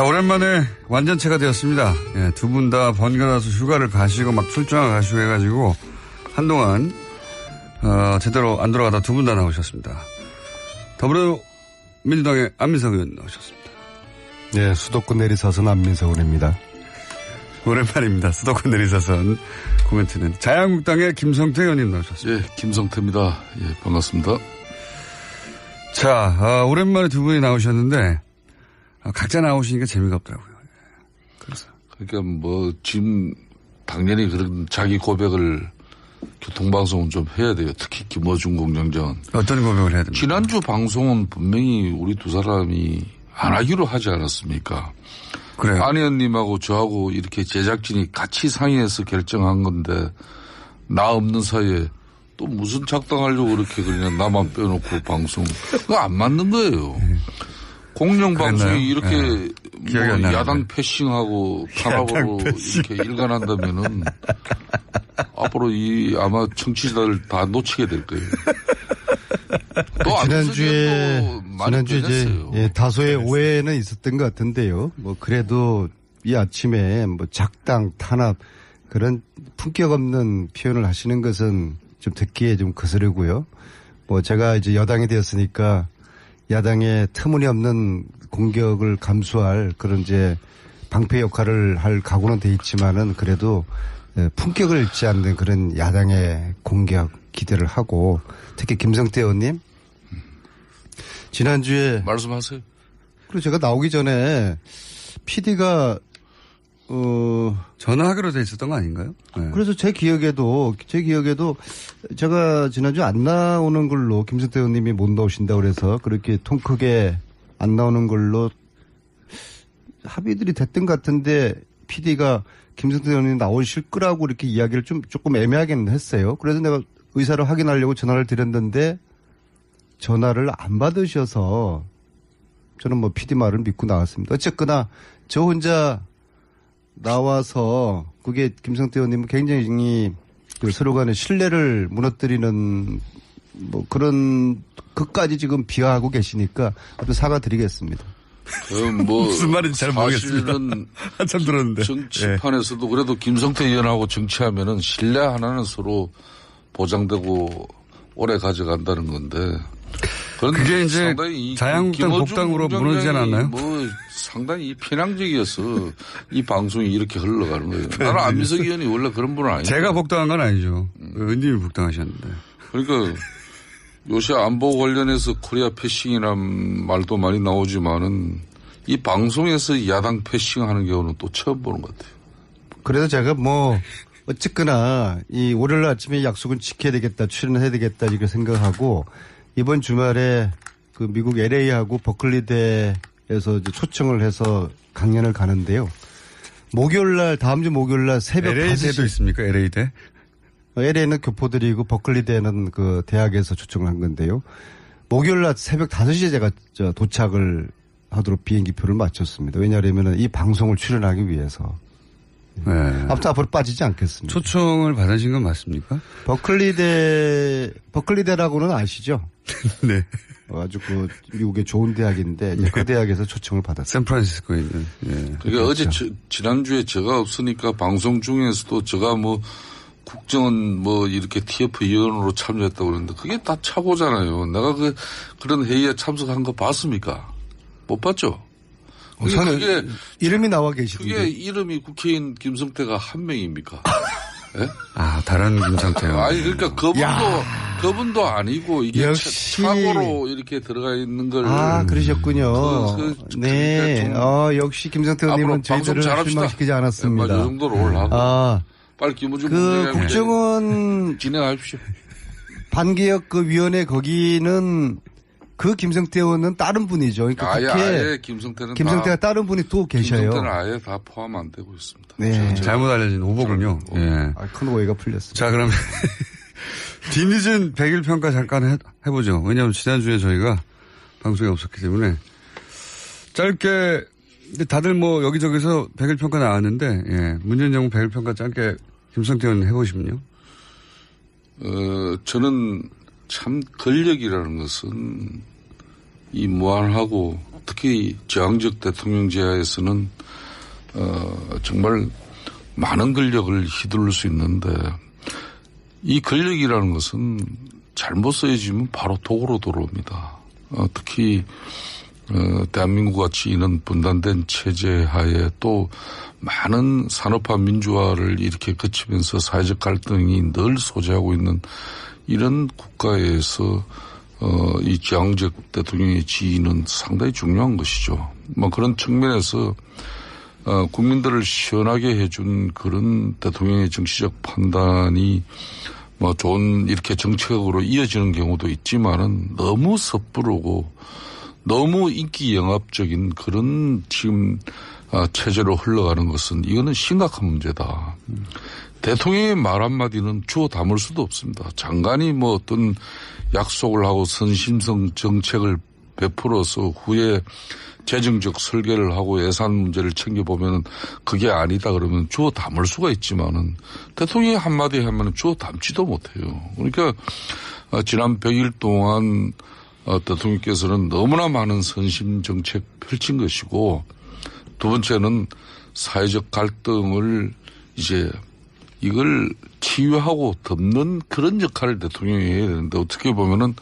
자, 오랜만에 완전체가 되었습니다. 예, 두 분 다 번갈아서 휴가를 가시고 막 출장을 가시고 해가지고 한동안 제대로 안 돌아가다 두 분 다 나오셨습니다. 더불어민주당의 안민석 의원 나오셨습니다. 네, 수도권 내리사선 안민석 의원입니다. 오랜만입니다. 수도권 내리사선 코멘트는 자유한국당의 김성태 의원님 나오셨습니다. 예, 김성태입니다. 예, 반갑습니다. 자, 오랜만에 두 분이 나오셨는데 각자 나오시니까 재미가 없더라고요. 그래서. 그러니까 뭐 지금 당연히 그런 자기 고백을 교통방송은 좀 해야 돼요. 특히 김어준 공장장. 어떤 고백을 해야 됩니까? 지난주 방송은 분명히 우리 두 사람이 안 하기로 하지 않았습니까? 그래요. 안 의원님하고 저하고 이렇게 제작진이 같이 상의해서 결정한 건데 나 없는 사이에 또 무슨 작당하려고 그렇게 그냥 나만 빼놓고 방송. 그거 안 맞는 거예요. 공영방송이 이렇게 뭐 야당 패싱하고 탄압으로 이렇게 일관한다면은 앞으로 아마 청취자들 다 놓치게 될 거예요. 또 지난주에 이제 다소의 오해는 있었던 것 같은데요. 뭐 그래도 이 아침에 뭐 작당 탄압 그런 품격 없는 표현을 하시는 것은 좀 듣기에 좀 거스르고요. 뭐 제가 이제 여당이 되었으니까 야당의 터무니없는 공격을 감수할 그런 이제 방패 역할을 할 각오는 돼 있지만은 그래도 품격을 잃지 않는 그런 야당의 공격 기대를 하고 특히 김성태 의원님 지난주에 말씀하세요. 그리고 제가 나오기 전에 PD가 전화하기로 돼 있었던 거 아닌가요? 네. 그래서 제 기억에도 제가 지난주 안 나오는 걸로 김성태 의원님이 못 나오신다고 그래서 그렇게 통 크게 안 나오는 걸로 합의들이 됐던 것 같은데 PD가 김성태 의원님이 나오실 거라고 이렇게 이야기를 조금 애매하게는 했어요. 그래서 내가 의사를 확인하려고 전화를 드렸는데 전화를 안 받으셔서 저는 뭐 PD 말을 믿고 나왔습니다. 어쨌거나 저 혼자 나와서 그게 김성태 의원님은 굉장히 그 서로 간의 신뢰를 무너뜨리는 뭐 그런 것까지 지금 비하하고 계시니까 아무튼 사과드리겠습니다. 뭐 무슨 말인지 잘 모르겠습니다. 사실은 한참 들었는데. 정치판에서도 그래도 김성태 의원하고 정치하면은 신뢰 하나는 서로 보장되고 오래 가져간다는 건데. 그게 이제 자유한국당 복당으로 무너지지 않았나요? 뭐 상당히 편향적이어서 이 방송이 이렇게 흘러가는 거예요. 나는 안민석 의원이 원래 그런 분은 아니에요. 제가 복당한 건 아니죠. 의원님이 복당하셨는데. 그러니까 요새 안보 관련해서 코리아 패싱이란 말도 많이 나오지만은 이 방송에서 야당 패싱하는 경우는 또 처음 보는 것 같아요. 그래서 제가 뭐 어쨌거나 이 월요일 아침에 약속은 지켜야 되겠다, 출연해야 되겠다 이렇게 생각하고 이번 주말에 그 미국 LA하고 버클리대에서 이제 초청을 해서 강연을 가는데요. 다음 주 목요일날 새벽 5시. LA대도 있습니까? LA대? LA는 교포들이고 버클리대는 그 대학에서 초청을 한 건데요. 목요일날 새벽 5시에 제가 도착을 하도록 비행기표를 맞췄습니다. 왜냐하면 이 방송을 출연하기 위해서. 네. 아무튼 앞으로 빠지지 않겠습니다. 초청을 받으신 건 맞습니까? 버클리대라고는 아시죠? 네. 아주 그 미국의 좋은 대학인데 그 대학에서 초청을 받았어요. 샌프란시스코에 있는. 예. 그러니까 그렇죠. 어제 지난주에 제가 없으니까 방송 중에서도 제가 뭐 국정원 뭐 이렇게 TF 위원으로 참여했다고 그러는데 그게 다 차고잖아요. 내가 그런 회의에 참석한 거 봤습니까? 못 봤죠? 그게 이름이 나와 계시던데. 그게 이름이 국회의원 김성태가 한 명입니까? 예? 아, 다른 김성태요. 아니, 그러니까 그분도 아니고 이게 역시 착오로 이렇게 들어가 있는 걸. 아, 그러셨군요. 네. 그러니까 역시 김성태 의원님은 저희들을 실망시키지 않았습니다. 이 정도로 올라가고. 빨리 김우중 국정원 진행하십시오. 반개혁 위원회 거기는 그 김성태 의원은 다른 분이죠. 그러니까 아예 김성태가 다른 분이 또 계셔요. 김성태는 아예 다 포함 안 되고 있습니다. 네. 잘못 알려진 오보군요. 예. 큰 오해가 풀렸습니다. 자, 그러면 뒤늦은 100일 평가 잠깐 해보죠. 왜냐하면 지난주에 저희가 방송이 없었기 때문에 짧게 근데 다들 뭐 여기저기서 100일 평가 나왔는데 예. 문재인 정부 100일 평가 짧게 김성태 의원 해보시면요. 저는 참 권력이라는 것은 이 무한하고 특히 저항적 대통령제하에서는 정말 많은 권력을 휘둘릴 수 있는데 이 권력이라는 것은 잘못 쓰여지면 바로 독으로 돌아옵니다. 특히 대한민국 같이 이런 분단된 체제 하에 또 많은 산업화 민주화를 이렇게 거치면서 사회적 갈등이 늘 소재하고 있는 이런 국가에서 이 저항적 대통령의 지위는 상당히 중요한 것이죠. 뭐 그런 측면에서 국민들을 시원하게 해준 그런 대통령의 정치적 판단이 뭐 좋은 이렇게 정책으로 이어지는 경우도 있지만은 너무 섣부르고 너무 인기 영합적인 그런 지금 체제로 흘러가는 것은 이거는 심각한 문제다. 대통령의 말 한마디는 주워 담을 수도 없습니다. 장관이 뭐 어떤 약속을 하고 선심성 정책을 베풀어서 후에 재정적 설계를 하고 예산 문제를 챙겨보면 그게 아니다 그러면 주워 담을 수가 있지만은 대통령이 한마디 하면 주워 담지도 못해요. 그러니까 지난 100일 동안 대통령께서는 너무나 많은 선심 정책 펼친 것이고 두 번째는 사회적 갈등을 이제 이걸 치유하고 덮는 그런 역할을 대통령이 해야 되는데 어떻게 보면은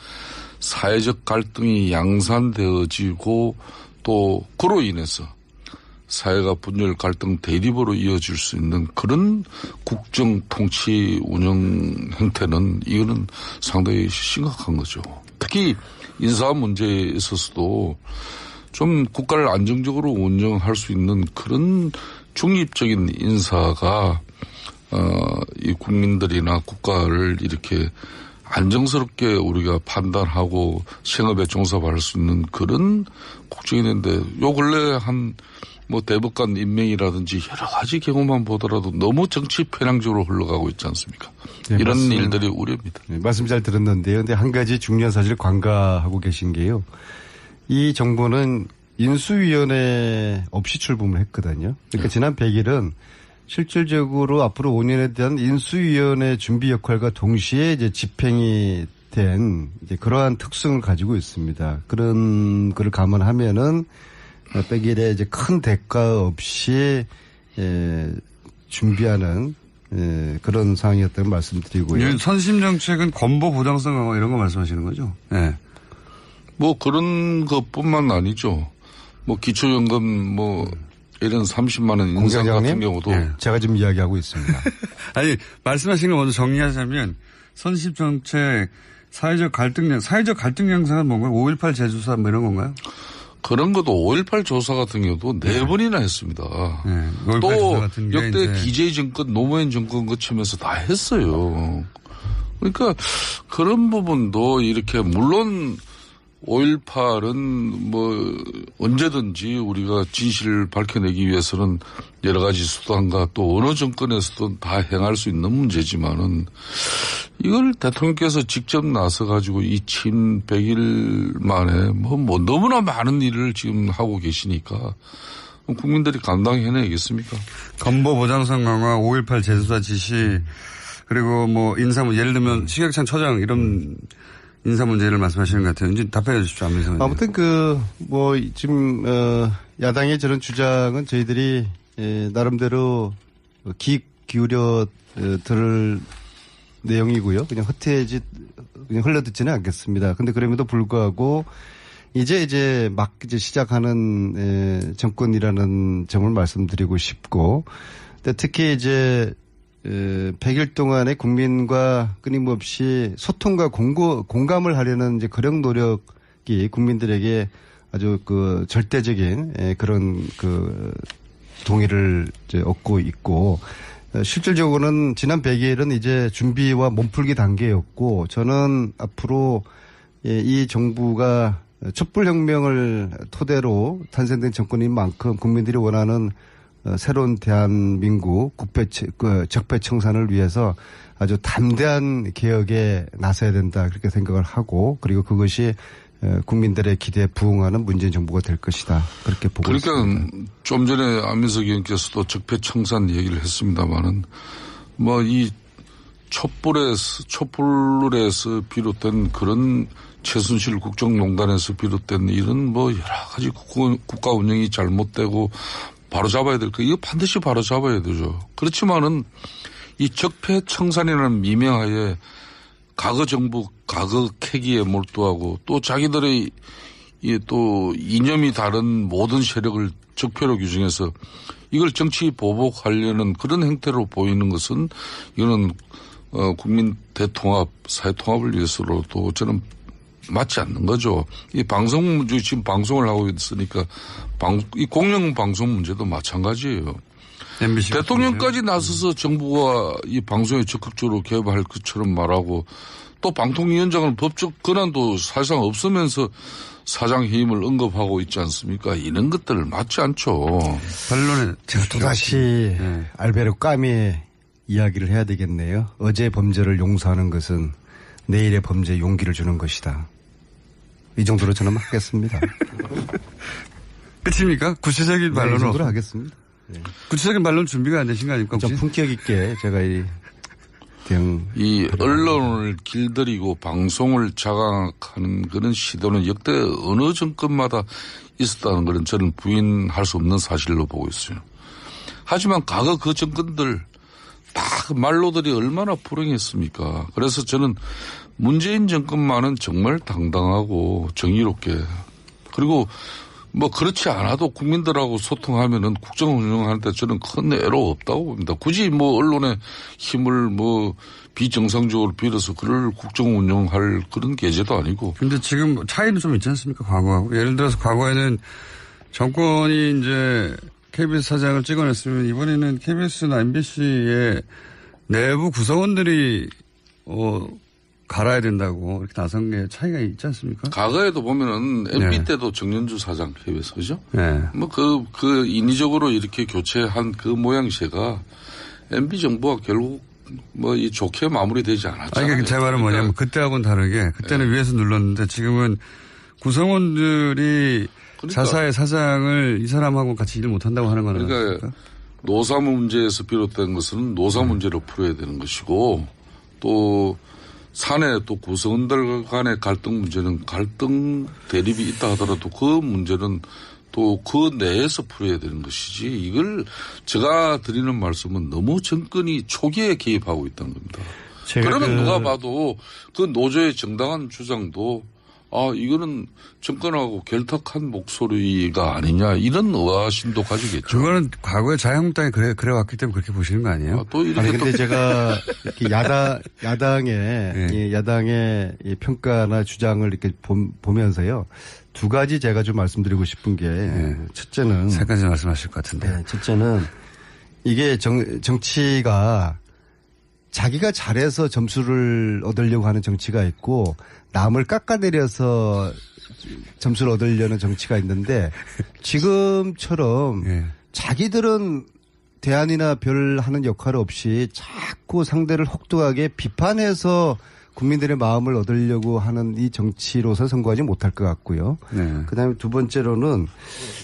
사회적 갈등이 양산되어지고 또 그로 인해서 사회가 분열 갈등 대립으로 이어질 수 있는 그런 국정 통치 운영 형태는 이거는 상당히 심각한 거죠. 특히 인사 문제에 있어서도 좀 국가를 안정적으로 운영할 수 있는 그런 중립적인 인사가 이 국민들이나 국가를 이렇게 안정스럽게 우리가 판단하고 생업에 종사할 수 있는 그런 국정이 있는데 요 근래 한 뭐 대법관 임명이라든지 여러 가지 경우만 보더라도 너무 정치 편향적으로 흘러가고 있지 않습니까? 네, 이런 말씀, 일들이 우려입니다. 네, 말씀 잘 들었는데요. 근데 한 가지 중요한 사실 관가하고 계신 게요. 이 정부는 인수위원회 없이 출범을 했거든요. 그러니까 지난 100일은 실질적으로 앞으로 5년에 대한 인수위원회 준비 역할과 동시에 이제 집행이 된 이제 그러한 특성을 가지고 있습니다. 그런 거를 감안하면은 100일에 이제 큰 대가 없이 준비하는 그런 상황이었다고 말씀드리고요. 선심 정책은 건보 보장성 강화 이런 거 말씀하시는 거죠? 네. 뭐 그런 것뿐만 아니죠. 뭐 기초연금 뭐 이런 30만 원 인상 같은 경우도 제가 지금 이야기하고 있습니다. 아니 말씀하신 거 먼저 정리하자면 선심 정책 사회적 갈등 양상은 뭔가요? 5.18 재조사 뭐 이런 건가요? 그런 것도 5.18 조사 같은 경우도 4번이나 했습니다. 네, 또 역대 DJ 정권, 노무현 정권 거치면서 다 했어요. 그러니까 그런 부분도 이렇게 물론 5.18은 뭐 언제든지 우리가 진실을 밝혀내기 위해서는 여러 가지 수단과 또 어느 정권에서도 다 행할 수 있는 문제지만은 이걸 대통령께서 직접 나서 가지고 이 침 100일 만에 뭐 너무나 많은 일을 지금 하고 계시니까 국민들이 감당해내겠습니까? 건보 보장성 강화, 5.18 재수사 지시 그리고 뭐 인사문 예를 들면 신혁찬 처장 이런 인사 문제를 말씀하시는 것 같아요. 이제 답변해 주십시오. 아무튼 뭐 지금 야당의 저런 주장은 저희들이 나름대로 기울여 들을 내용이고요. 그냥 그냥 흘러듣지는 않겠습니다. 근데 그럼에도 불구하고 이제 막 시작하는 정권이라는 점을 말씀드리고 싶고, 특히 이제 100일 동안에 국민과 끊임없이 소통과 공감을 하려는 이제 그런 노력이 국민들에게 아주 절대적인 그런 동의를 이제 얻고 있고, 실질적으로는 지난 100일은 이제 준비와 몸풀기 단계였고, 저는 앞으로 이 정부가 촛불혁명을 토대로 탄생된 정권인 만큼 국민들이 원하는 새로운 대한민국 적폐청산을 위해서 아주 담대한 개혁에 나서야 된다 그렇게 생각을 하고, 그리고 그것이 국민들의 기대에 부응하는 문재인 정부가 될 것이다 그렇게 보고 있습니다. 그러니까 좀 전에 안민석 의원께서도 적폐청산 얘기를 했습니다마는 뭐 이 촛불에서 비롯된 그런 최순실 국정농단에서 비롯된 이런 뭐 여러 가지 국가 운영이 잘못되고 바로 잡아야 될 거 이거 반드시 바로 잡아야 되죠. 그렇지만은 이 적폐청산이라는 미명하에 과거 정부 과거 캐기에 몰두하고 또 자기들의 또 이념이 다른 모든 세력을 적폐로 규정해서 이걸 정치 보복하려는 그런 행태로 보이는 것은 이거는 국민 대통합, 사회통합을 위해서로도 저는 맞지 않는 거죠. 이 방송 문제 지금 방송을 하고 있으니까 이 공영 방송 문제도 마찬가지예요. MBC 대통령까지 나서서 정부가 이 방송에 적극적으로 개입할 것처럼 말하고 또 방통위원장은 법적 권한도 사실상 없으면서 사장 해임을 언급하고 있지 않습니까? 이런 것들 맞지 않죠. 반론에 제가 또다시 알베르 까미의 이야기를 해야 되겠네요. 어제 범죄를 용서하는 것은 내일의 범죄에 용기를 주는 것이다. 이 정도로 저는 하겠습니다. 끝입니까? 구체적인 이 반론은 정도로 하겠습니다. 구체적인 반론 준비가 안 되신 거 아닙니까? 좀 혹시? 품격 있게 제가 이 언론을 길들이고 방송을 장악하는 그런 시도는 역대 어느 정권마다 있었다는 것은 저는 부인할 수 없는 사실로 보고 있어요. 하지만 과거 그 정권들 다 그 말로들이 얼마나 불행했습니까? 그래서 저는 문재인 정권만은 정말 당당하고 정의롭게 그리고 뭐 그렇지 않아도 국민들하고 소통하면은 국정 운영하는데 저는 큰 애로 없다고 봅니다. 굳이 뭐 언론의 힘을 뭐 비정상적으로 빌어서 그를 국정 운영할 그런 계제도 아니고. 근데 지금 차이는 좀 있지 않습니까? 과거하고. 예를 들어서 과거에는 정권이 이제 KBS 사장을 찍어냈으면 이번에는 KBS나 MBC의 내부 구성원들이 갈아야 된다고 이렇게 나선 게 차이가 있지 않습니까? 과거에도 보면은 MB 때도 정년주 사장 KBS 그죠? 네. 뭐 그 인위적으로 이렇게 교체한 그 모양새가 MB 정부가 결국 뭐 이 좋게 마무리되지 않았잖아요. 아니, 제 말은 뭐냐면 그때하고는 다르게 그때는 위에서 눌렀는데 지금은 구성원들이 자사의 사장을 이 사람하고 같이 일을 못한다고 하는 거는 그러니까 노사 문제에서 비롯된 것은 노사 문제로 풀어야 되는 것이고 또 사내 또 구성원들 간의 갈등 문제는 갈등 대립이 있다 하더라도 그 문제는 또 그 내에서 풀어야 되는 것이지 이걸 제가 드리는 말씀은 너무 정권이 초기에 개입하고 있다는 겁니다. 그러면 누가 봐도 그 노조의 정당한 주장도 이거는 정권하고 결탁한 목소리가 아니냐 이런 의아심도 가지겠죠. 그거는 과거에 자유한국당이 그래 왔기 때문에 그렇게 보시는 거 아니에요? 또 이렇게 근데 제가 이렇게 야당의 이 평가나 주장을 이렇게 보면서요. 두 가지 제가 좀 말씀드리고 싶은 게 첫째는 세 가지 말씀하실 것 같은데. 첫째는 이게 정치가 자기가 잘해서 점수를 얻으려고 하는 정치가 있고 남을 깎아내려서 점수를 얻으려는 정치가 있는데 지금처럼 자기들은 대안이나 별 하는 역할 없이 자꾸 상대를 혹독하게 비판해서 국민들의 마음을 얻으려고 하는 이 정치로서 선거하지 못할 것 같고요. 그다음에 두 번째로는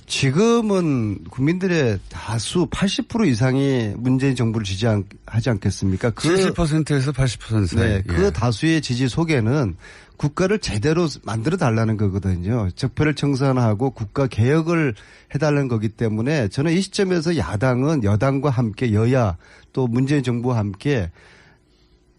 지금은 국민들의 다수 80% 이상이 문재인 정부를 지지하지 않겠습니까? 70%에서 80% 사이. 네, 그 다수의 지지 속에는 국가를 제대로 만들어 달라는 거거든요. 적폐를 청산하고 국가 개혁을 해달라는 거기 때문에 저는 이 시점에서 야당은 여당과 함께 여야 또 문재인 정부와 함께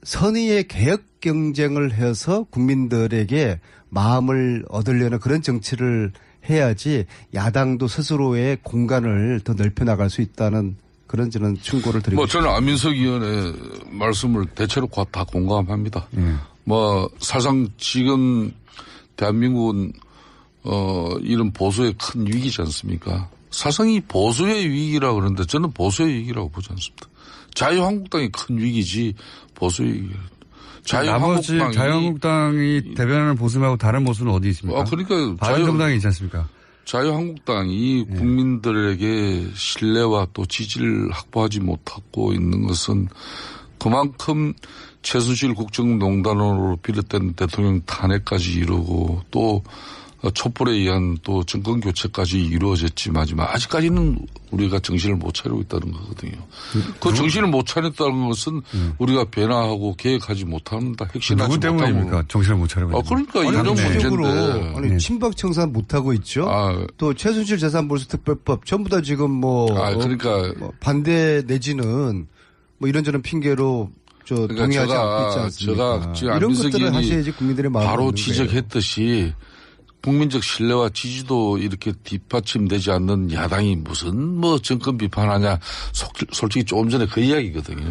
선의의 개혁 경쟁을 해서 국민들에게 마음을 얻으려는 그런 정치를 해야지 야당도 스스로의 공간을 더 넓혀나갈 수 있다는 그런 저는 충고를 드리고 저는 안민석 의원의 말씀을 대체로 다 공감합니다. 사실상 지금 대한민국은 이런 보수의 큰 위기지 않습니까? 사실상 이 보수의 위기라고 그러는데 저는 보수의 위기라고 보지 않습니다. 자유한국당이 큰 위기지 보수의 위기. 나머지 자유한국당이 대변하는 보수 말고 다른 보수는 어디 있습니까? 그러니까 바른정당이 있지 않습니까? 자유한국당이 국민들에게 신뢰와 또 지지를 확보하지 못하고 있는 것은 그만큼 최순실 국정농단으로 비롯된 대통령 탄핵까지 이루고 또 촛불에 의한 또 정권 교체까지 이루어졌지만 아직까지는 우리가 정신을 못 차리고 있다는 거거든요. 그 정신을 못 차렸다는 것은 우리가 변화하고 계획하지 못한다. 핵심하지 누구 못하고. 때문입니까? 정신을 못 차리고. 그러니까 아니, 이런 문제인데. 아니 친박 청산 못 하고 있죠. 또 최순실 재산몰수특별법 전부 다 지금 뭐, 그러니까 뭐 반대 내지는 뭐 이런저런 핑계로 동의하지 않고 있지 않습니까? 제가 지금 이런 안민석 것들을 의원이 하셔야지 국민들의 마음을 바로 얻는 지적했듯이 국민적 신뢰와 지지도 이렇게 뒷받침되지 않는 야당이 무슨 뭐 정권 비판하냐. 솔직히 조금 전에 그 이야기거든요.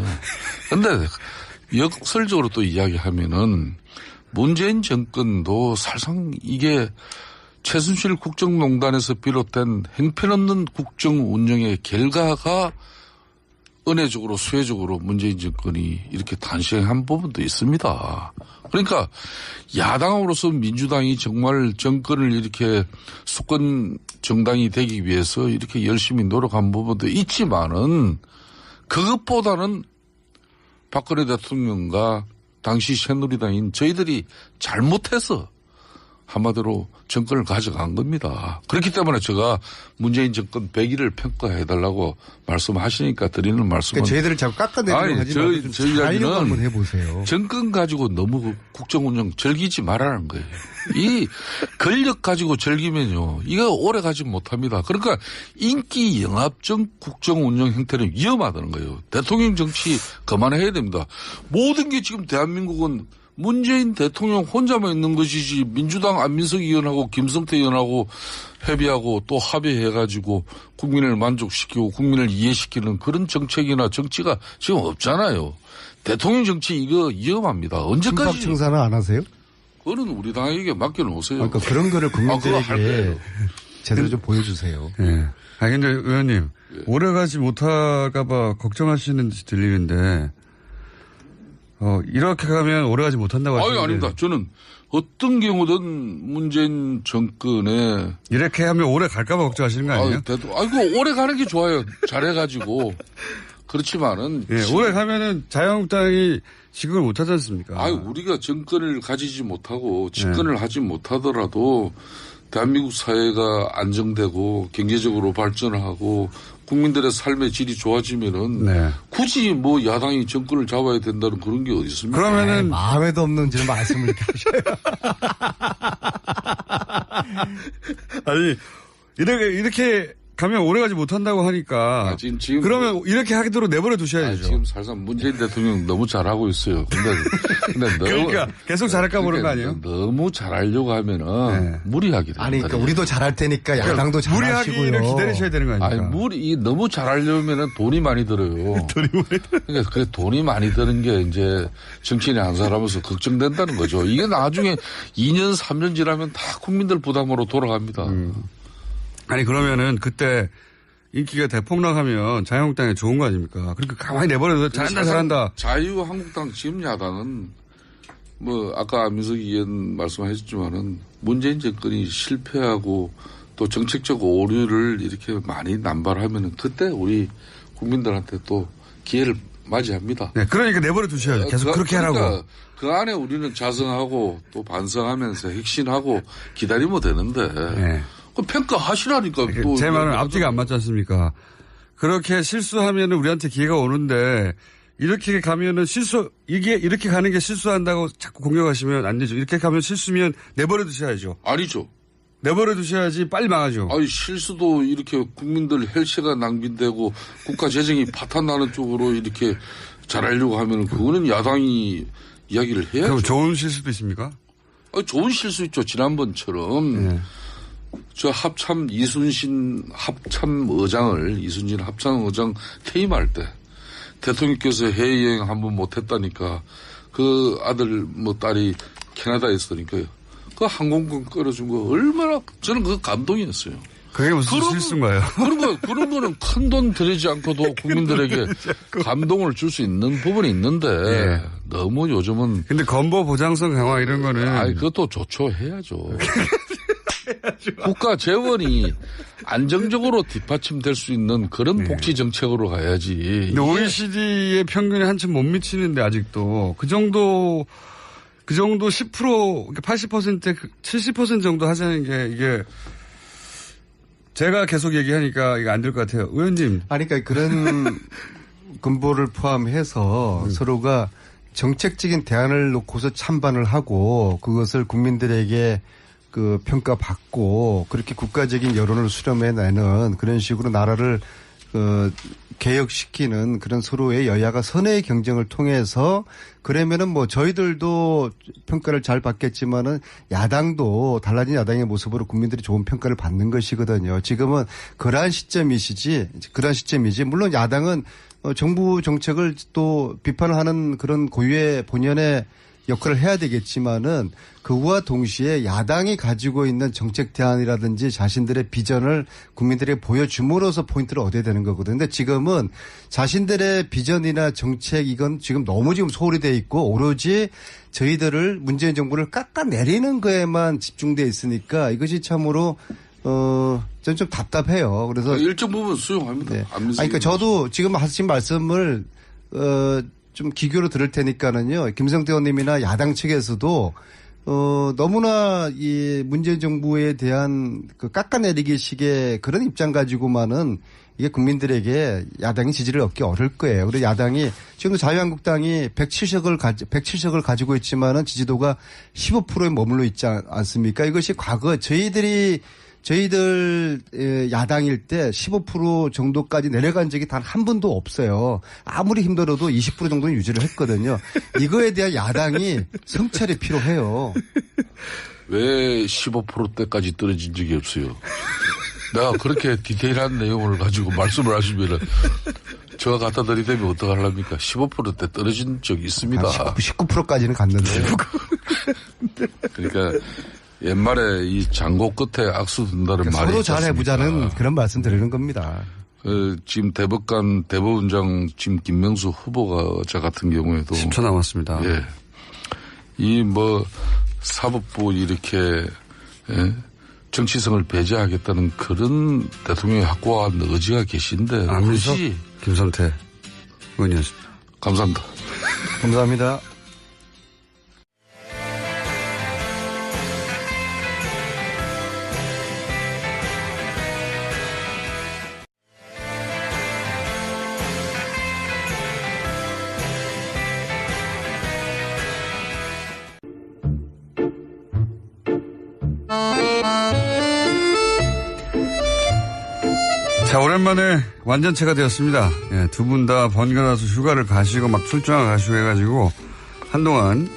그런데 역설적으로 또 이야기하면은 문재인 정권도 사실상 이게 최순실 국정농단에서 비롯된 행편없는 국정 운영의 결과가 은혜적으로 수혜적으로 문재인 정권이 이렇게 탄생한 부분도 있습니다. 그러니까 야당으로서 민주당이 정말 정권을 이렇게 수권 정당이 되기 위해서 이렇게 열심히 노력한 부분도 있지만은 그것보다는 박근혜 대통령과 당시 새누리당인 저희들이 잘못해서 한마디로 정권을 가져간 겁니다. 그렇기 때문에 제가 문재인 정권 100일을 평가해달라고 말씀하시니까 드리는 말씀은. 그러니까 저희들을 자꾸 깎아내리려고 하지 말고 좀 잘하려고 한번 해보세요. 정권 가지고 너무 국정운영 즐기지 말라는 거예요. 이 권력 가지고 즐기면요. 이거 오래 가지 못합니다. 그러니까 인기 영합적 국정운영 형태는 위험하다는 거예요. 대통령 정치 그만해야 됩니다. 모든 게 지금 대한민국은 문재인 대통령 혼자만 있는 것이지 민주당 안민석 의원하고 김성태 의원하고 협의하고 또 합의해가지고 국민을 만족시키고 국민을 이해시키는 그런 정책이나 정치가 지금 없잖아요. 대통령 정치 이거 위험합니다. 언제까지. 친박 청산은 안 하세요? 그거는 우리 당에게 맡겨놓으세요. 그러니까 그런 거를 국민들에게 거예요. 제대로 좀 보여주세요. 예. 근데 의원님, 오래 가지 못할까봐 걱정하시는 듯이 들리는데, 이렇게 가면 오래 가지 못한다고 하시는데. 아닙니다. 저는 어떤 경우든 문재인 정권에. 이렇게 하면 오래 갈까봐 걱정하시는 거 아니에요? 아이고, 오래 가는 게 좋아요. 잘해가지고. 그렇지만은. 예, 오래 가면은 자유한국당이 지금을 못하지 않습니까? 우리가 정권을 가지지 못하고 집권을 하지 못하더라도 대한민국 사회가 안정되고 경제적으로 발전하고 국민들의 삶의 질이 좋아지면은 굳이 뭐 야당이 정권을 잡아야 된다는 그런 게 어디 있습니까? 그러면은 마음에도 없는 지금 말씀을 이렇게 하셔요. 아니 이렇게 가면 오래가지 못한다고 하니까 지금 그러면 이렇게 하도록 내버려 두셔야죠. 지금 사실상 문재인 대통령 너무 잘하고 있어요. 근데 너무 그러니까 계속 잘할까 보는 거 아니에요? 너무 잘하려고 하면은 무리하게 됩니다. 아니 그러니까 우리도 잘할 테니까 야당도 잘하시고요. 무리하기를 기다리셔야 되는 거 아닙니까? 너무 잘하려면은 돈이 많이 들어요. 그러니까 그 돈이 많이 드는 게 이제 정치인이 한 사람으로서 걱정된다는 거죠. 이게 나중에 2년 3년 지나면 다 국민들 부담으로 돌아갑니다. 아니 그러면은 그때 인기가 대폭락하면 자유한국당에 좋은 거 아닙니까? 그러니까 가만히 내버려둬 잘한다. 자유한국당 지금 야당은 뭐 아까 안민석 의원 말씀하셨지만은 문재인 정권이 실패하고 또 정책적 오류를 이렇게 많이 남발하면은 그때 우리 국민들한테 또 기회를 맞이합니다. 네, 그러니까 내버려 두셔야죠. 계속 그렇게 하라고. 그러니까 그 안에 우리는 자성하고 또 반성하면서 혁신하고 기다리면 되는데. 네. 그 평가하시라니까. 또 제 말은 앞뒤가 안 맞지 않습니까? 그렇게 실수하면 우리한테 기회가 오는데 이렇게 가면은 이렇게 가는 게 실수한다고 자꾸 공격하시면 안 되죠. 이렇게 가면 실수면 내버려 두셔야죠. 아니죠. 내버려 두셔야지 빨리 망하죠. 실수도 이렇게 국민들 혈세가 낭비되고 국가 재정이 파탄나는 쪽으로 이렇게 잘하려고 하면 그거는 야당이 이야기를 해야죠. 그럼 좋은 실수도 있습니까? 좋은 실수 있죠. 지난번처럼. 저 이순신 합참의장 퇴임할 때 대통령께서 해외여행 한번 못했다니까 그 아들 딸이 캐나다에 있으니까요. 그 항공권 끌어준 거 얼마나 저는 그 감동이었어요. 그게 무슨 실수인가요? 그런 거는 큰 돈 들이지 않고도 국민들에게 감동을 줄 수 있는 부분이 있는데 너무 요즘은. 근데 건보 보장성 강화 이런 거는. 그것도 좋죠. 해야죠. 국가 재원이 안정적으로 뒷받침될 수 있는 그런 복지 정책으로 가야지. 근데 OECD의 평균에 한참 못 미치는데 아직도 그 정도 그 정도 10%, 80%, 70% 정도 하자는 게 이게 제가 계속 얘기하니까 이거 안 될 것 같아요. 의원님. 아니, 그러니까 그런 근보를 포함해서 서로가 정책적인 대안을 놓고서 찬반을 하고 그것을 국민들에게 그 평가받고 그렇게 국가적인 여론을 수렴해내는 그런 식으로 나라를 개혁시키는 그런 서로의 여야가 선의의 경쟁을 통해서 그러면은 뭐 저희들도 평가를 잘 받겠지만은 야당도 달라진 야당의 모습으로 국민들이 좋은 평가를 받는 것이거든요. 지금은 그러한 시점이지. 물론 야당은 정부 정책을 또 비판을 하는 그런 고유의 본연의 역할을 해야 되겠지만은 그와 동시에 야당이 가지고 있는 정책 대안이라든지 자신들의 비전을 국민들에게 보여줌으로써 포인트를 얻어야 되는 거거든요. 근데 지금은 자신들의 비전이나 정책 이건 지금 너무 지금 소홀히 돼 있고 오로지 저희들을 문재인 정부를 깎아내리는 거에만 집중돼 있으니까 이것이 참으로 저는 좀 답답해요. 그래서 일정 부분 수용합니다. 네. 그러니까 저도 지금 하신 말씀을 좀 기교로 들을 테니까는요. 김성태 의원님이나 야당 측에서도 너무나 이 문재인 정부에 대한 그 깎아내리기식의 그런 입장 가지고만은 이게 국민들에게 야당이 지지를 얻기 어려울 거예요. 그리고 야당이 지금도 자유한국당이 107석을 가지고 있지만은 지지도가 15%에 머물러 있지 않습니까? 이것이 과거 저희들 야당일 때 15% 정도까지 내려간 적이 단 한 번도 없어요. 아무리 힘들어도 20% 정도는 유지를 했거든요. 이거에 대한 야당이 성찰이 필요해요. 왜 15%대까지 떨어진 적이 없어요? 내가 그렇게 디테일한 내용을 가지고 말씀을 하시면은 제가 갖다 드리면 어떡하려니까 15%대 떨어진 적이 있습니다. 19%까지는 갔는데. 그러니까 옛말에 이 장고 끝에 악수 둔다는 말이 서로 있지 않습니까? 잘해보자는 그런 말씀 드리는 겁니다. 지금 대법원장 지금 김명수 후보자 같은 경우에도 10초 남았습니다. 예. 이 사법부 이렇게 정치성을 배제하겠다는 그런 대통령의 확고한 의지가 계신데 그것이 김성태 의원이었습니다. 감사합니다. 감사합니다. 자, 오랜만에 완전체가 되었습니다. 예, 두 분 다 번갈아서 휴가를 가시고 막 출장을 가시고 해가지고 한동안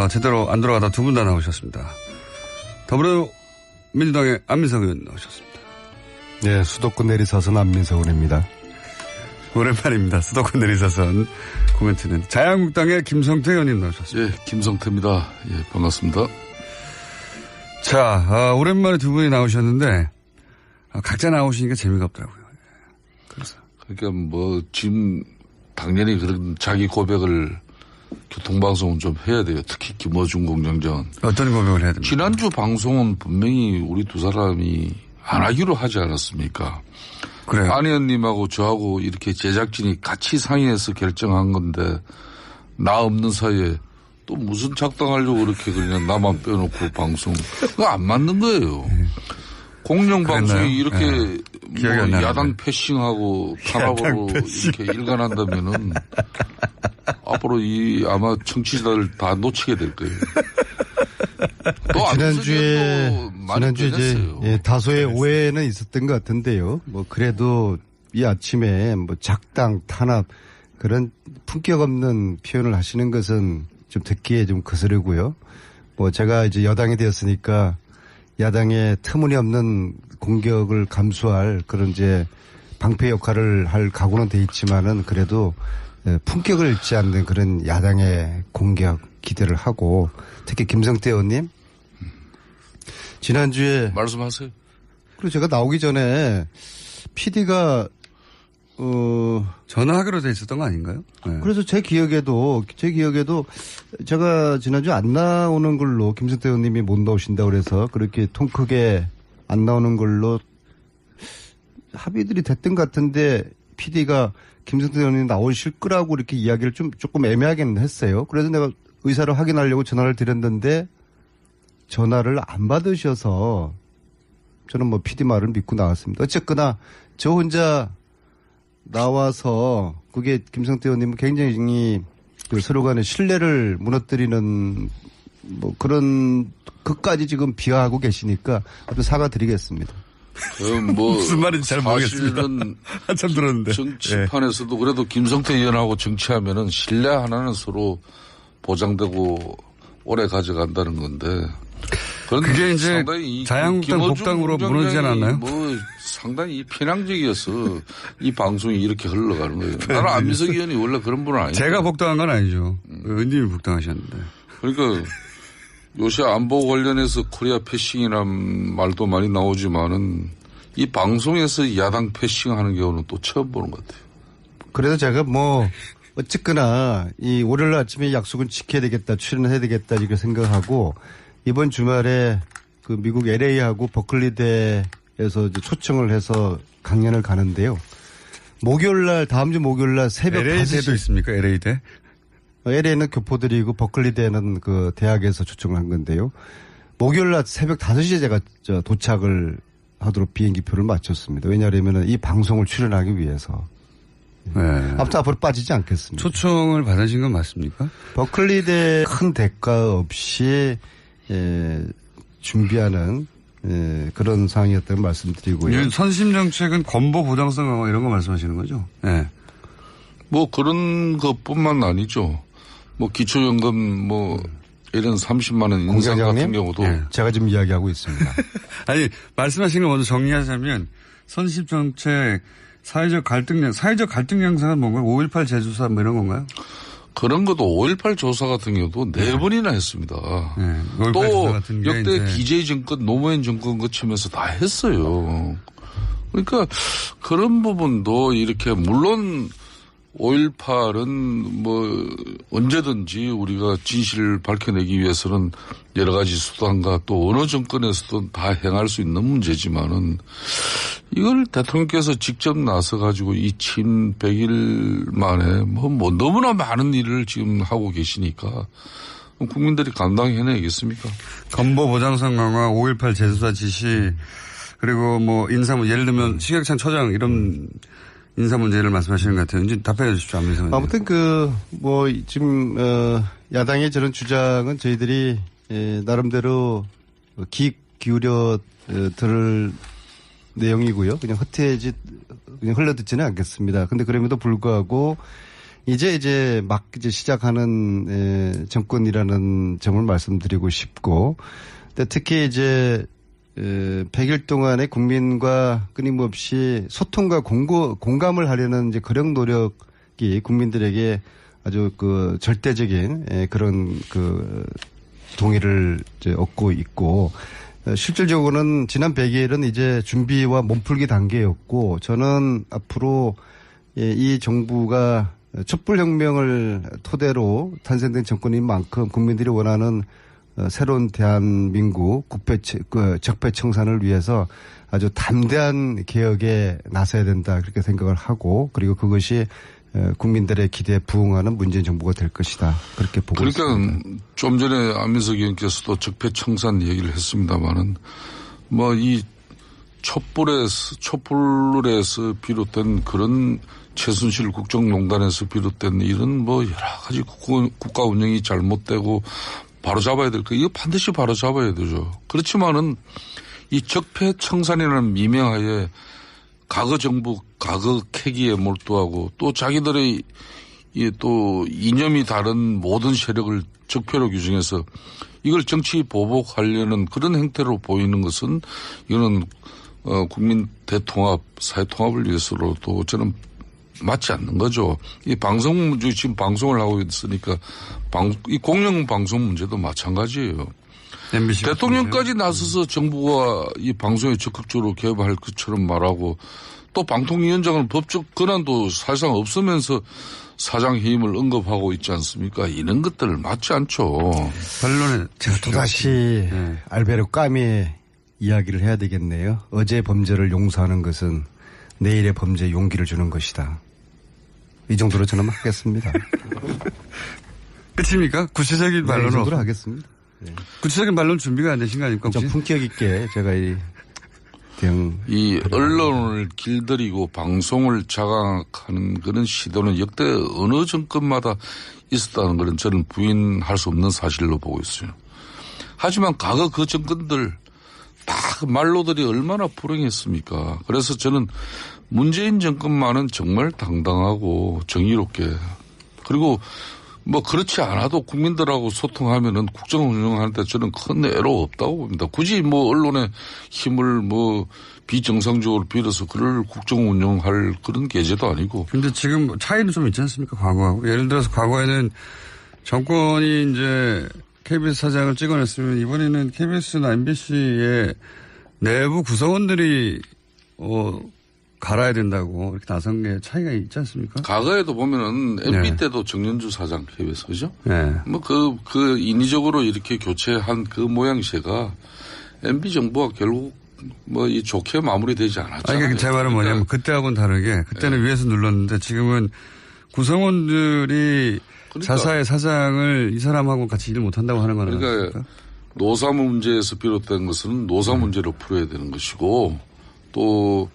제대로 안 돌아가다 두 분 다 나오셨습니다. 더불어민주당의 안민석 의원 나오셨습니다. 네, 수도권 내리사선 안민석 의원입니다. 오랜만입니다. 수도권 내리사선 코멘트는 자유한국당의 김성태 의원님 나오셨습니다. 예, 김성태입니다. 예, 반갑습니다. 자, 오랜만에 두 분이 나오셨는데 각자 나오시니까 재미가 없더라고요. 그래서. 그러니까 지금 당연히 그런 자기 고백을 교통방송은 좀 해야 돼요. 특히 김어준 공장장. 어떤 고백을 해야 됩니까? 지난주 방송은 분명히 우리 두 사람이 안 하기로 하지 않았습니까? 그래요. 안 의원님하고 저하고 이렇게 제작진이 같이 상의해서 결정한 건데 나 없는 사이에 또 무슨 작당하려고 그렇게 그냥 나만 빼놓고 방송. 그거 안 맞는 거예요. 공영방송이 이렇게 야당 패싱하고 탄압으로 이렇게 일관한다면은 앞으로 아마 청취자들 다 놓치게 될 거예요. 또 지난주에 이제 다소의 오해는 있었던 것 같은데요. 그래도 이 아침에 작당 탄압 그런 품격 없는 표현을 하시는 것은 좀 듣기에 좀 거스르고요. 제가 이제 여당이 되었으니까 야당의 터무니없는 공격을 감수할 그런 이제 방패 역할을 할 각오는 돼 있지만은 그래도 품격을 잃지 않는 그런 야당의 공격 기대를 하고 특히 김성태 의원님 지난주에 말씀하세요. 그리고 제가 나오기 전에 PD가 전화하기로 돼 있었던 거 아닌가요? 네. 그래서 제 기억에도 제가 지난주 안 나오는 걸로 김성태 의원님이 못 나오신다고 그래서 그렇게 통 크게 안 나오는 걸로 합의들이 됐던 것 같은데 PD가 김성태 의원님 나오실 거라고 이렇게 이야기를 조금 애매하게는 했어요. 그래서 내가 의사를 확인하려고 전화를 드렸는데 전화를 안 받으셔서 저는 뭐 PD 말을 믿고 나왔습니다. 어쨌거나 저 혼자 나와서 그게 김성태 의원님은 굉장히 그 서로 간의 신뢰를 무너뜨리는 뭐 그런 것까지 지금 비하하고 계시니까 아주 사과드리겠습니다. 뭐 무슨 말인지 잘 모르겠습니다. 사실은 한참 들었는데. 정치판에서도 그래도 김성태 의원하고 정치하면은 신뢰 하나는 서로 보장되고 오래 가져간다는 건데. 그게 이제 상당히 자유한국당 복당으로 무너지지 않았나요? 뭐 상당히 편향적이어서 이 방송이 이렇게 흘러가는 거예요. 나는 안민석 의원이 원래 그런 분은 아니에요. 제가 복당한 건 아니죠. 의원님이 복당하셨는데. 그러니까 요새 안보 관련해서 코리아 패싱이란 말도 많이 나오지만은 이 방송에서 야당 패싱하는 경우는 또 처음 보는 것 같아요. 그래서 제가 뭐 어쨌거나 이 월요일 아침에 약속은 지켜야 되겠다, 출연해야 되겠다 이렇게 생각하고 이번 주말에 그 미국 LA하고 버클리대에서 이제 초청을 해서 강연을 가는데요. 목요일날 다음 주 목요일날 새벽 LA대도 5시 있습니까? LA대? LA는 교포들이고 버클리대는 그 대학에서 초청을 한 건데요. 목요일날 새벽 5시에 제가 도착을 하도록 비행기표를 맞췄습니다. 왜냐하면 이 방송을 출연하기 위해서. 네. 아무튼 앞으로 빠지지 않겠습니다. 초청을 받으신 건 맞습니까? 버클리대 큰 대가 없이 준비하는 그런 상황이었다고 말씀드리고요. 선심 정책은 건보 보장성 강화 이런 거 말씀하시는 거죠? 네. 뭐 그런 것뿐만 아니죠. 뭐 기초연금 뭐 이런 30만 원 인상 같은 경우도 제가 지금 이야기하고 있습니다. 아니 말씀하신 걸 먼저 정리하자면 선심 정책 사회적 갈등 양상은 뭔가요? 5.18 재조사 뭐 이런 건가요? 그런 것도 5.18 조사 같은 경우도 4번이나 했습니다. 네. 또 역대 기재위 정권, 노무현 정권 거치면서 다 했어요. 그러니까 그런 부분도 이렇게 물론 5.18은 뭐 언제든지 우리가 진실을 밝혀내기 위해서는 여러 가지 수단과 또 어느 정권에서도 다 행할 수 있는 문제지만은 이걸 대통령께서 직접 나서 가지고 이 친 100일 만에 뭐 너무나 많은 일을 지금 하고 계시니까 국민들이 감당해내겠습니까? 건보 보장성 강화, 5.18 재수사 지시, 그리고 뭐 인사문 예를 들면 식약청 처장 이런 인사 문제를 말씀하시는 것 같아요. 이제 답변해 주십시오. 안민석 의원님. 아무튼 뭐 지금 야당의 저런 주장은 저희들이 나름대로 기울여 들을 내용이고요. 그냥 그냥 흘러듣지는 않겠습니다. 근데 그럼에도 불구하고 이제 막 시작하는 정권이라는 점을 말씀드리고 싶고, 특히 이제 100일 동안의 국민과 끊임없이 소통과 공감을 하려는 이제 그런 노력이 국민들에게 아주 그 절대적인 그런 그 동의를 이제 얻고 있고, 실질적으로는 지난 100일은 이제 준비와 몸풀기 단계였고, 저는 앞으로 이 정부가 촛불혁명을 토대로 탄생된 정권인 만큼 국민들이 원하는 새로운 대한민국 적폐청산을 위해서 아주 담대한 개혁에 나서야 된다 그렇게 생각을 하고, 그리고 그것이 국민들의 기대에 부응하는 문재인 정부가 될 것이다 그렇게 보고 있습니다. 그러니까 좀 전에 안민석 의원께서도 적폐청산 얘기를 했습니다마는 뭐 이 촛불에서 비롯된 그런 최순실 국정농단에서 비롯된 이런 뭐 여러 가지 국가 운영이 잘못되고 바로 잡아야 될 거, 이거 반드시 바로 잡아야 되죠. 그렇지만은 이 적폐청산이라는 미명하에 과거 정부, 과거 캐기에 몰두하고 또 자기들의 또 이념이 다른 모든 세력을 적폐로 규정해서 이걸 정치 보복하려는 그런 행태로 보이는 것은 이거는 국민 대통합, 사회통합을 위해서로도 저는 맞지 않는 거죠. 이 방송, 지금 방송을 하고 있으니까 이 공영방송 문제도 마찬가지예요. 대통령까지 나서서 정부가 이 방송에 적극적으로 개입할 것처럼 말하고 또 방통위원장은 법적 권한도 사실상 없으면서 사장 해임을 언급하고 있지 않습니까? 이런 것들을 맞지 않죠. 반론에 제가 또다시 알베르 까미의 이야기를 해야 되겠네요. 어제의 범죄를 용서하는 것은 내일의 범죄에 용기를 주는 것이다. 이 정도로 저는 하겠습니다. 끝입니까? 구체적인 이 반론은 정도로 하겠습니다. 구체적인 반론 준비가 안 되신 거 아닙니까? 좀 혹시? 품격 있게 제가 이 언론을 길들이고 방송을 장악하는 그런 시도는 역대 어느 정권마다 있었다는 것은 저는 부인할 수 없는 사실로 보고 있어요. 하지만 과거 그 정권들 다 그 말로들이 얼마나 불행했습니까? 그래서 저는 문재인 정권만은 정말 당당하고 정의롭게 그리고 뭐 그렇지 않아도 국민들하고 소통하면은 국정 운영하는데 저는 큰 애로 없다고 봅니다. 굳이 뭐 언론의 힘을 뭐 비정상적으로 빌어서 그를 국정 운영할 그런 계제도 아니고. 근데 지금 차이는 좀 있지 않습니까? 과거하고. 예를 들어서 과거에는 정권이 이제 KBS 사장을 찍어냈으면 이번에는 KBS나 MBC의 내부 구성원들이 갈아야 된다고 이렇게 나선 게 차이가 있지 않습니까? 과거에도 보면은 MB 네. 때도 정년주 사장 KBS 그죠? 네. 뭐 그 인위적으로 이렇게 교체한 그 모양새가 MB 정부가 결국 뭐 이 좋게 마무리되지 않았잖아요. 그러니까 제 말은 뭐냐면 그때하고는 다르게 그때는 위에서 눌렀는데 지금은 구성원들이 자사의 사장을 이 사람하고 같이 일을 못한다고 하는 거는 그러니까 노사 문제에서 비롯된 것은 노사 문제로 풀어야 되는 것이고 또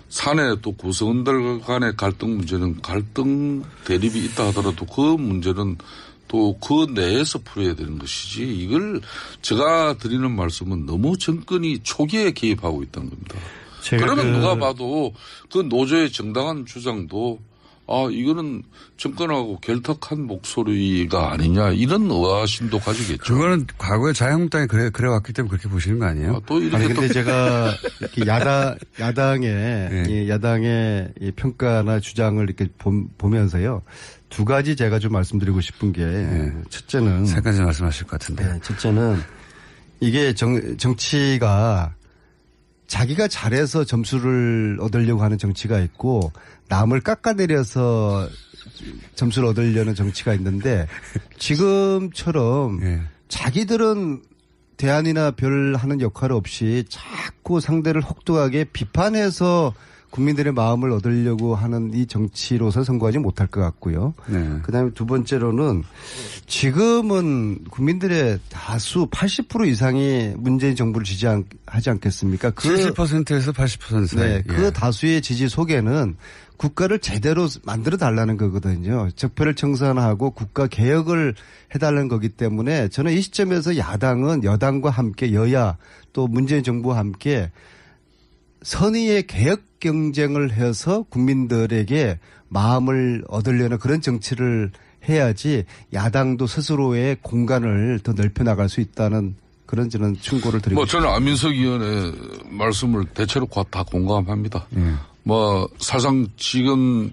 사내 또 구성원들 간의 갈등 문제는 갈등 대립이 있다 하더라도 그 문제는 또 그 내에서 풀어야 되는 것이지 이걸 제가 드리는 말씀은 너무 정권이 초기에 개입하고 있다는 겁니다. 그러면 누가 봐도 그 노조의 정당한 주장도 이거는 정권하고 결탁한 목소리가 아니냐 이런 의아심도 가지겠죠. 그거는 과거에 자유한국당이 그래 왔기 때문에 그렇게 보시는 거 아니에요? 또 이렇게 아니 근데 제가 이렇게 야당의 이 평가나 주장을 이렇게 보면서요. 두 가지 제가 좀 말씀드리고 싶은 게 첫째는 세 가지 말씀하실 것 같은데. 첫째는 이게 정치가 자기가 잘해서 점수를 얻으려고 하는 정치가 있고 남을 깎아내려서 점수를 얻으려는 정치가 있는데 지금처럼 자기들은 대안이나 별 하는 역할 없이 자꾸 상대를 혹독하게 비판해서 국민들의 마음을 얻으려고 하는 이 정치로서 선거하지 못할 것 같고요. 그다음에 두 번째로는 지금은 국민들의 다수 80% 이상이 문재인 정부를 지지하지 않겠습니까? 70%에서 80% 사이. 네, 그 다수의 지지 속에는 국가를 제대로 만들어 달라는 거거든요. 적폐를 청산하고 국가 개혁을 해달라는 거기 때문에 저는 이 시점에서 야당은 여당과 함께 여야 또 문재인 정부와 함께 선의의 개혁 경쟁을 해서 국민들에게 마음을 얻으려는 그런 정치를 해야지 야당도 스스로의 공간을 더 넓혀 나갈 수 있다는 그런 저는 충고를 드리고 저는 안민석 의원의 말씀을 대체로 다 공감합니다. 사실상 지금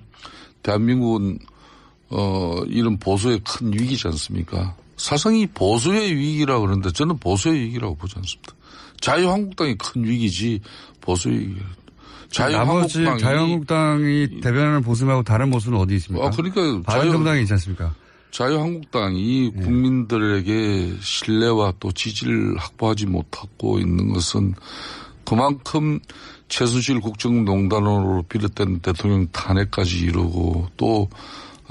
대한민국은 이런 보수의 큰 위기지 않습니까? 사실상 이 보수의 위기라고 그러는데 저는 보수의 위기라고 보지 않습니다. 자유한국당이 큰 위기지 보수의 위기. 나머지 자유한국당이 대변하는 보수하고 다른 보수는 어디 있습니까? 그러니까 바른정당이 있지 않습니까? 자유한국당이 국민들에게 신뢰와 또 지지를 확보하지 못하고 있는 것은 그만큼 최순실 국정농단으로 비롯된 대통령 탄핵까지 이루고 또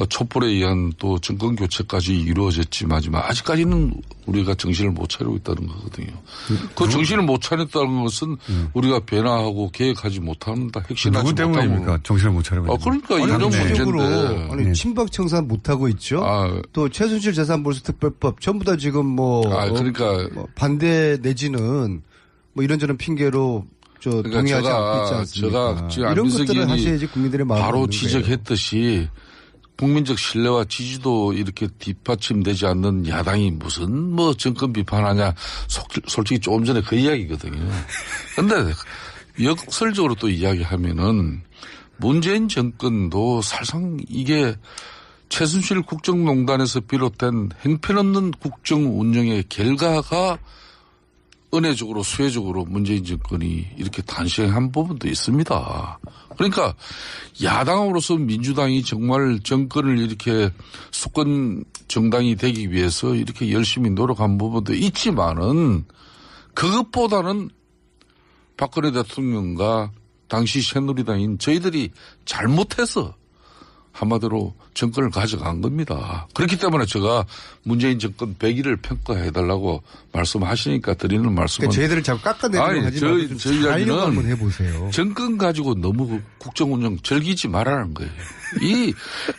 촛불에 의한 또 정권 교체까지 이루어졌지만 아직까지는 우리가 정신을 못 차리고 있다는 거거든요. 그 정신을 못 차렸다는 것은 우리가 변화하고 계획하지 못한다. 핵심하지 누구 못하고. 때문입니까? 정신을 못 차리고. 그러니까 이런 문제인데. 아니 친박 청산 못 하고 있죠. 또 최순실 재산몰수 특별법 전부 다 지금 그러니까 반대 내지는 이런저런 핑계로 동의하지 않고 있지 않습니까? 제가 지금 이런 것들을 하셔야지 국민들의 마음을 바로 지적했듯이 국민적 신뢰와 지지도 이렇게 뒷받침되지 않는 야당이 무슨 정권 비판하냐. 솔직히 조금 전에 그 이야기거든요. 그런데 역설적으로 또 이야기하면은 문재인 정권도 사실상 이게 최순실 국정농단에서 비롯된 행편없는 국정 운영의 결과가 은혜적으로 수혜적으로 문재인 정권이 이렇게 탄생한 부분도 있습니다. 그러니까 야당으로서 민주당이 정말 정권을 이렇게 수권 정당이 되기 위해서 이렇게 열심히 노력한 부분도 있지만은 그것보다는 박근혜 대통령과 당시 새누리당인 저희들이 잘못해서 한마디로 정권을 가져간 겁니다. 그렇기 때문에 제가 문재인 정권 100일을 평가해달라고 말씀하시니까 드리는 말씀은. 그러니까 저희들을 자꾸 깎아내리려고 하지 말고 좀 자의로 한번 해보세요. 정권 가지고 너무 국정운영 즐기지 말라는 거예요. 이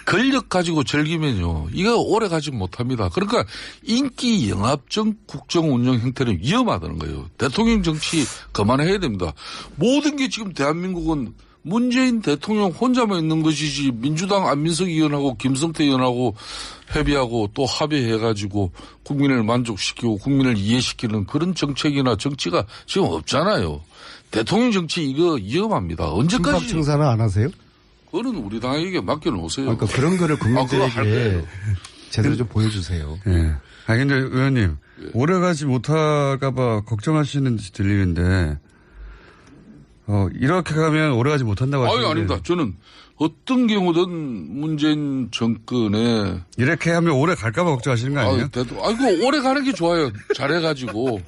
권력 가지고 즐기면요. 이거 오래 가지 못합니다. 그러니까 인기 영합적 국정운영 형태는 위험하다는 거예요. 대통령 정치 그만해야 됩니다. 모든 게 지금 대한민국은 문재인 대통령 혼자만 있는 것이지 민주당 안민석 의원하고 김성태 의원하고 협의하고 또 합의해가지고 국민을 만족시키고 국민을 이해시키는 그런 정책이나 정치가 지금 없잖아요. 대통령 정치 이거 위험합니다. 언제까지. 심박 청산은 안 하세요? 그거는 우리 당에게 맡겨놓으세요. 그러니까 그런 거를 국민들에게 거예요. 제대로 좀 보여주세요. 예. 근데 의원님, 오래 가지 못할까봐 걱정하시는 듯이 들리는데, 이렇게 가면 오래 가지 못한다고 하시는데. 아닙니다. 저는 어떤 경우든 문재인 정권에. 이렇게 하면 오래 갈까봐 걱정하시는 거 아니에요? 아이고, 오래 가는 게 좋아요. 잘해가지고.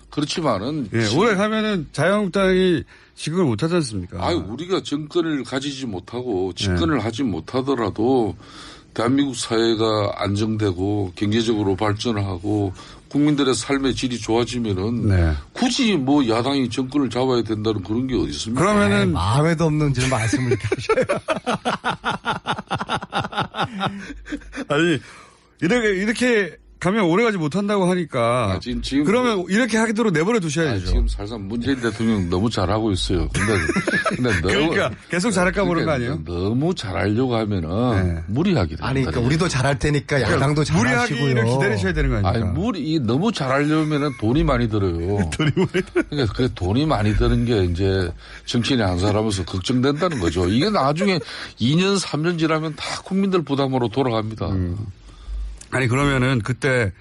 그렇지만은. 예, 오래 가면은 자유한국당이 집권을 못하지 않습니까? 우리가 정권을 가지지 못하고 집권을 하지 못하더라도 대한민국 사회가 안정되고 경제적으로 발전을 하고 국민들의 삶의 질이 좋아지면은 굳이 뭐 야당이 정권을 잡아야 된다는 그런 게 어디 있습니까? 그러면은 마음에도 없는 지금 말씀을 이렇게 하셔요. 아니 이렇게 가면 오래 가지 못한다고 하니까. 지금 그러면 이렇게 하도록 내버려 두셔야죠. 지금 사실상 문재인 대통령 너무 잘하고 있어요. 근데 너무. 그러니까 계속 잘할까 모르는 거 아니에요? 너무 잘하려고 하면은 무리하게 됩니다. 아니, 그러니까 우리도 잘할 테니까 야당도 잘하시고요. 무리하기를 기다리셔야 되는 거 아닙니까? 너무 잘하려면은 돈이 많이 들어요. 그러니까 그 돈이 많이 드는 게 이제 정치인이 한 사람으로서 걱정된다는 거죠. 이게 나중에 2년, 3년 지나면 다 국민들 부담으로 돌아갑니다. 아니 그러면은 그때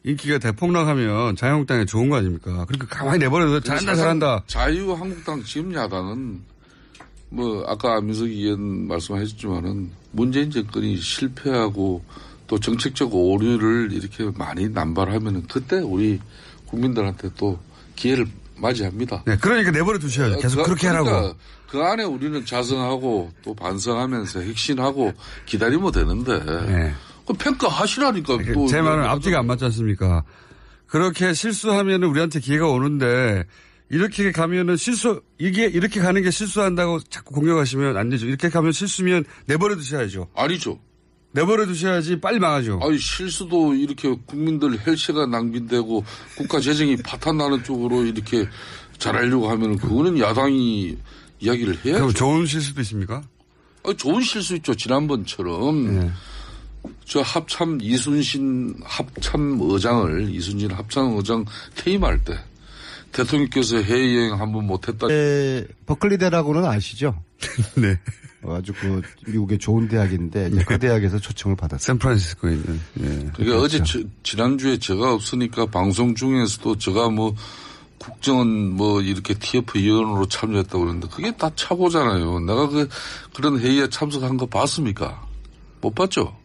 인기가 대폭락하면 자유한국당에 좋은 거 아닙니까? 그러니까 가만히 내버려둬 잘한다. 자유한국당 지금 야당은 뭐 아까 안민석 의원 말씀하셨지만은 문재인 정권이 실패하고 또 정책적 오류를 이렇게 많이 남발하면은 그때 우리 국민들한테 또 기회를 맞이합니다. 네, 그러니까 내버려 두셔야죠. 계속 그렇게 하라고. 그러니까 그 안에 우리는 자성하고 또 반성하면서 혁신하고 기다리면 되는데. 네. 그 평가하시라니까. 또 제 말은 앞뒤가 안 맞지 않습니까? 그렇게 실수하면은 우리한테 기회가 오는데 이렇게 가면은 이렇게 가는 게 실수한다고 자꾸 공격하시면 안 되죠. 이렇게 가면 실수면 내버려 두셔야죠. 아니죠. 내버려 두셔야지 빨리 망하죠. 아니, 실수도 이렇게 국민들 혈세가 낭비되고 국가 재정이 파탄나는 쪽으로 이렇게 잘하려고 하면은 그거는 야당이 이야기를 해야죠. 그럼 좋은 실수도 있습니까? 좋은 실수 있죠. 지난번처럼. 저 이순신 합참의장 퇴임할 때 대통령께서 해외여행 한번 못했다. 버클리대라고는 아시죠? 네. 아주 미국의 좋은 대학인데 그 대학에서 초청을 받았어요. 샌프란시스코에 있는. 그러니까 어제 지난주에 제가 없으니까 방송 중에서도 제가 뭐 국정원 이렇게 TF 위원으로 참여했다고 그러는데 그게 다 차보잖아요. 내가 그런 회의에 참석한 거 봤습니까? 못 봤죠?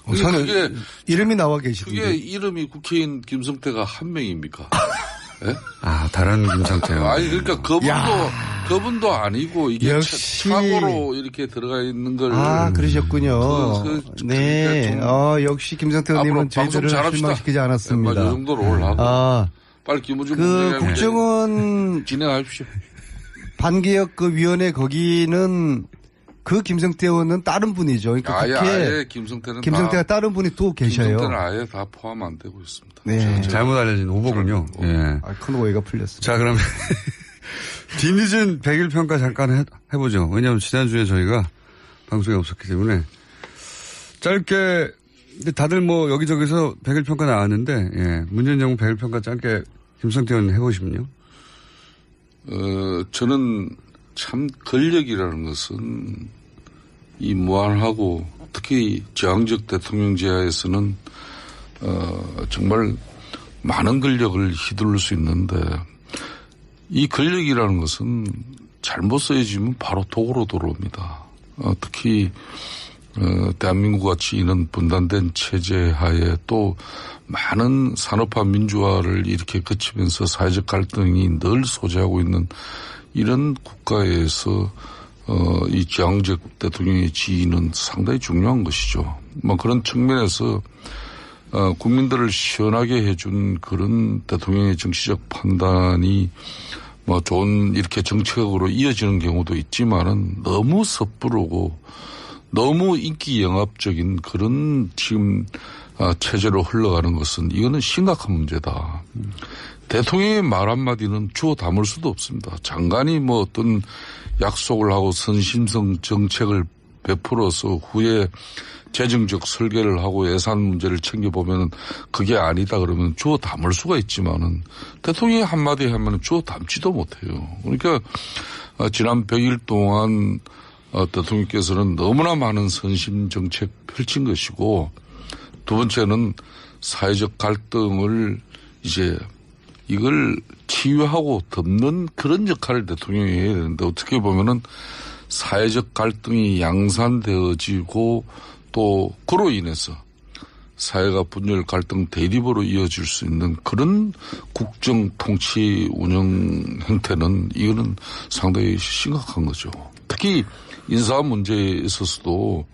그게 이름이 나와 계시던데. 그게 이름이 국회의원 김성태가 한 명입니까? 네? 다른 김성태요. 아니, 그러니까 그분도 아니고 이게 역시 착오로 이렇게 들어가 있는 걸. 그러셨군요. 네. 역시 김성태 의원님은 저희들을 실망시키지 않았습니다. 이 정도로 올라가고. 빨리 김우중 국정원 진행하십시오. 반개혁 위원회 거기는 그 김성태 의원은 다른 분이죠. 그러니까 아예 김성태가 다른 분이 또 계셔요. 김성태는 아예 다 포함 안 되고 있습니다. 네. 잘못 알려진 오보군요. 예. 큰 오해가 풀렸습니다. 자, 그러면 뒤늦은 100일 평가 잠깐 해보죠. 왜냐하면 지난주에 저희가 방송이 없었기 때문에 짧게 근데 다들 여기저기서 100일 평가 나왔는데 문재인 정부 100일 평가 짧게 김성태 의원 해보시면요. 저는 참 권력이라는 것은 이 무한하고 특히 저항적 대통령제하에서는 정말 많은 권력을 휘둘릴 수 있는데 이 권력이라는 것은 잘못 쓰여지면 바로 독으로 돌아옵니다. 특히 대한민국 같이 이런 분단된 체제 하에 또 많은 산업화 민주화를 이렇게 거치면서 사회적 갈등이 늘 소재하고 있는 이런 국가에서 이 지향적 대통령의 지위는 상당히 중요한 것이죠. 뭐 그런 측면에서 국민들을 시원하게 해준 그런 대통령의 정치적 판단이 뭐 좋은 이렇게 정책으로 이어지는 경우도 있지만은 너무 섣부르고 너무 인기 영합적인 그런 지금 체제로 흘러가는 것은 이거는 심각한 문제다. 대통령의 말 한마디는 주워 담을 수도 없습니다. 장관이 뭐 어떤 약속을 하고 선심성 정책을 베풀어서 후에 재정적 설계를 하고 예산 문제를 챙겨보면 그게 아니다 그러면 주워 담을 수가 있지만은 대통령이 한마디 하면 주워 담지도 못해요. 그러니까 지난 100일 동안 대통령께서는 너무나 많은 선심 정책 펼친 것이고 두 번째는 사회적 갈등을 이제 이걸 치유하고 덮는 그런 역할을 대통령이 해야 되는데 어떻게 보면은 사회적 갈등이 양산되어지고 또 그로 인해서 사회가 분열 갈등 대립으로 이어질 수 있는 그런 국정 통치 운영 행태는 이거는 상당히 심각한 거죠. 특히 인사 문제에 있어서도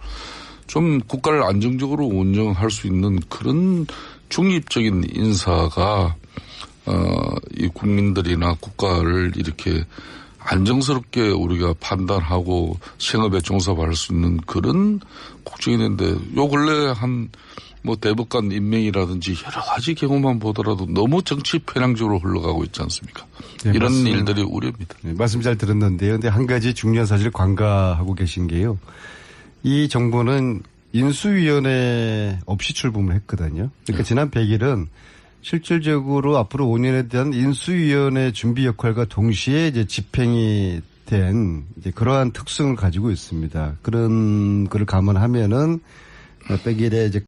좀 국가를 안정적으로 운영할 수 있는 그런 중립적인 인사가 이 국민들이나 국가를 이렇게 안정스럽게 우리가 판단하고 생업에 종사할 수 있는 그런 국정이 있는데 요 근래 뭐 대법관 임명이라든지 여러 가지 경우만 보더라도 너무 정치 편향적으로 흘러가고 있지 않습니까? 네, 이런 맞습니다. 일들이 우려입니다. 네, 말씀 잘 들었는데요. 근데 한 가지 중요한 사실을 관가하고 계신 게요. 이 정부는 인수위원회 없이 출범을 했거든요. 그러니까 지난 100일은 실질적으로 앞으로 5년에 대한 인수위원회 준비 역할과 동시에 이제 집행이 된 이제 그러한 특성을 가지고 있습니다. 그런 거를 감안하면은 100일에 이제